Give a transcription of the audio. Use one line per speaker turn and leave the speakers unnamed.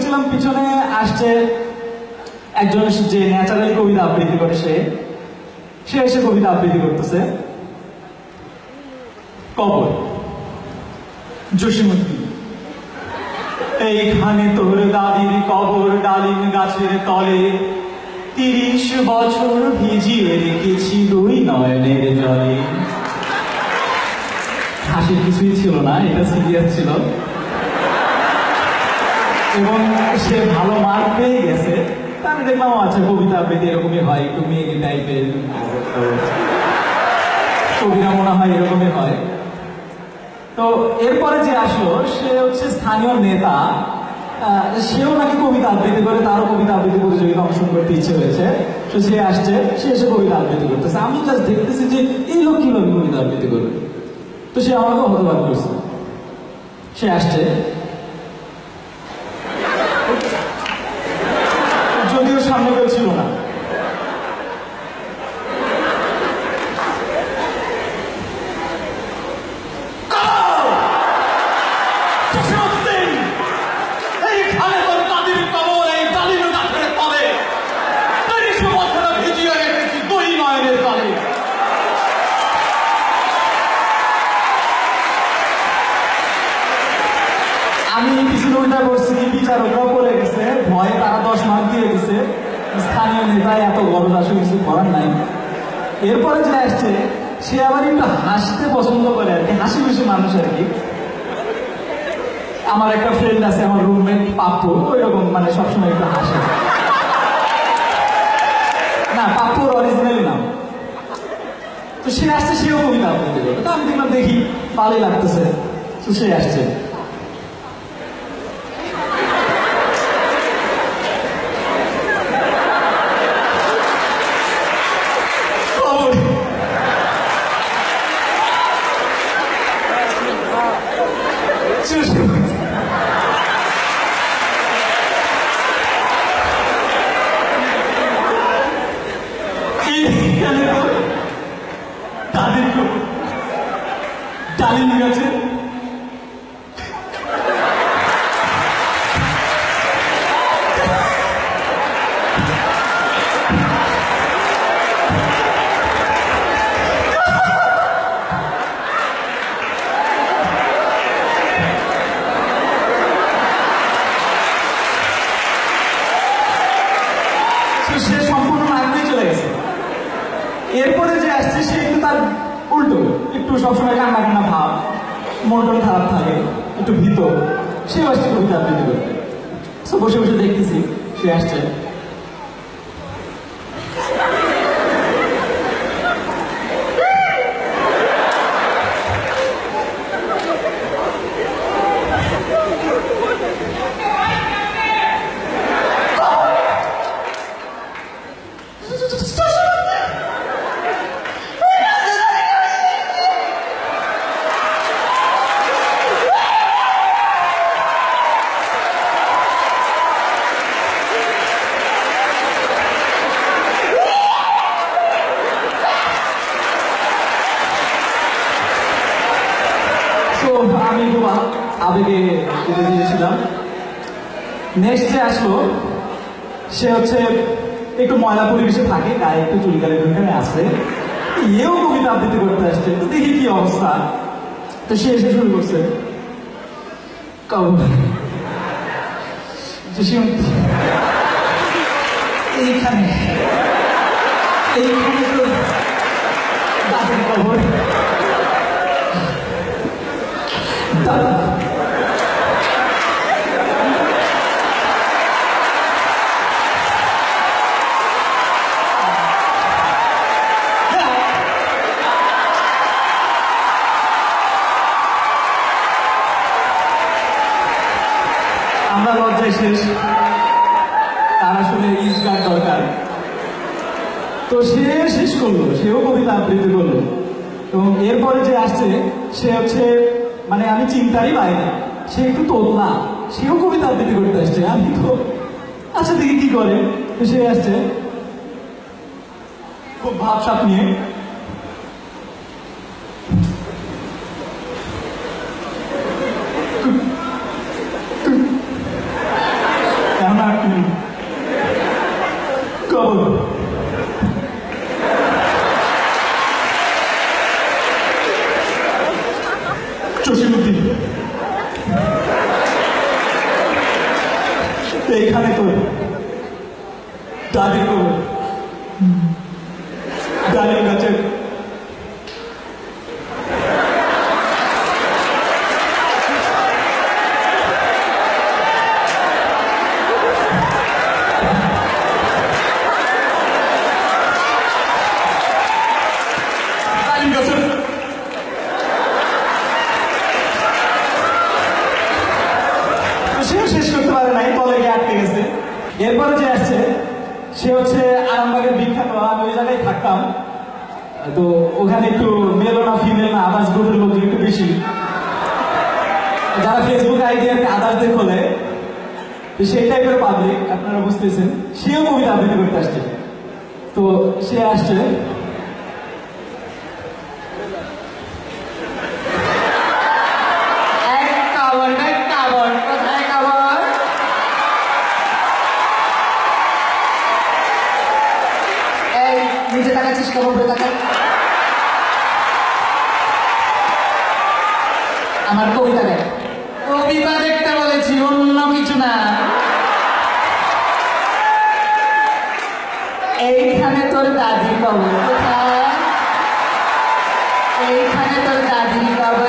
দেখতেছিলাম পিছনে আসছে একজন যে ন্যাচারাল কবিতা আবৃত্তি করে, সে এসে কবিতা আবৃত্তি করতেছে। কবর জসীমউদ্দিন, এইখানে তোর দাদির কবর, ডালিম গাছের তলে ৩০ বছর ভিজিয়ে রেখেছি দুই নয়নের জলে। হাসির কিছুই ছিল না, এটা সিরিয়াস ছিল এবং সে ভালো মার্ক পেয়ে গেছে। আমি দেখলাম আচ্ছা কবিতা আবৃত্তি এরকমই হয়, একটু মেয়েলি টাইপের কবিরা মনে হয় এরকমই হয়। তো এরপরে যে আসলো সে হচ্ছে স্থানীয় নেতা, সেও নাকি কবিতা আবৃত্তি করে, তারও কবিতা আবৃত্তি প্রতিযোগিতা অংশগ্রহণ করতে ইচ্ছে হয়েছে। তো সে আসছে, সে এসে কবিতা আবৃত্তি করতেছে। আমি জাস্ট দেখতেছি যে এই লোক কিভাবে কবিতা আবৃত্তি করবে। তো সে আমাকে হতবাক করছে। সে আসছে, যদিও সামনে কেউ ছিল না। আমি পিছনে উল্টা করছি, বিচারকরাও করে গেছে, ভয়ে তারা 10 মার্ক দিয়ে গেছে। স্থানীয় নেতায় এত গরজ আসলে কিছু করার নাই। এরপরে যে আসছে সে আবার একটু হাসতে পছন্দ করে আর কি, হাসি খুশি মানুষ আর কি। আমার একটা ফ্রেন্ড আছে, আমার রুমমেট পাপ্পু, ওই রকম মানে সবসময় একটু হাসে। না, পাপ্পুর অরিজিনালি নাম। তো সে আসছে, সেও কবিতা আবৃত্তি করবে। তো আমি দেখলাম দেখি ভালোই লাগতেছে, তো সে আসছে। ডালিম গাছে সে সম্পূর্ণ মার্কে চলে গেছে। এরপরে যে আসছে সে একটু তার উল্টো, একটু সবসময় কান্না কান্না ভাব, মনটন খারাপ থাকে, একটু ভীত। সে আসছে কবিতা আবৃত্তি করতে। তো বসে বসে দেখতেছি সে আসছে। আমি খুব আবেগে কেটে দিয়েছিলাম। নেক্সট যে আসলো সে হচ্ছে একটু ময়লা পরিবেশে থাকে, গায়ে একটু চুলকালে টুলকালে আসে, এও কবিতা আবৃত্তি করতে আসছে। তো দেখি কি অবস্থা। তো সে এসে শুরু করছে এইখানে তো দাদুর কবর, দাদা আমরা লজ্জায় শেষ, তার আসলে ইস্কার দরকার। তো সে শেষ করলো, সেও কবিতা আবৃত্তি করলো। এবং এরপরে যে আসছে সে হচ্ছে মানে আমি চিন্তারই বাইরে, সে একটু তোতলা, সেও কবিতা আবৃত্তি করতে আসছে। আমি তো আচ্ছা দেখি কি করে। তো সে আসছে খুব ভাবসাপ নিয়ে, তো এইখানে তোর দাদির কবর, ডালিম গাছের সেও শেষ করতে পারে নাই, তলে গিয়ে আটকে গেছে। এরপরে যে আসছে সে হচ্ছে আরামবাগের বিখ্যাত, আমি ওই জায়গায় থাকতাম, তো ওখানে একটু মেল না ফিমেল না আদার্স গ্রুপের লোকজন একটু বেশি, যারা ফেসবুক আইডি আর আদার্সদের খোলে, তো সেই টাইপের পাবলিক আপনারা বুঝতেছেন। সেও কবিতা আবৃত্তি করতে আসছে, তো সে আসছে
নিজে তাকাচ্ছিস কেমন করে তাকায়? আমার কবিতা দেখ, কবিতা দেখতে বলেছি, অন্য কিছু না। এইখানে তোর দাদির কবর কোথায়? এইখানে তোর দাদির কবর।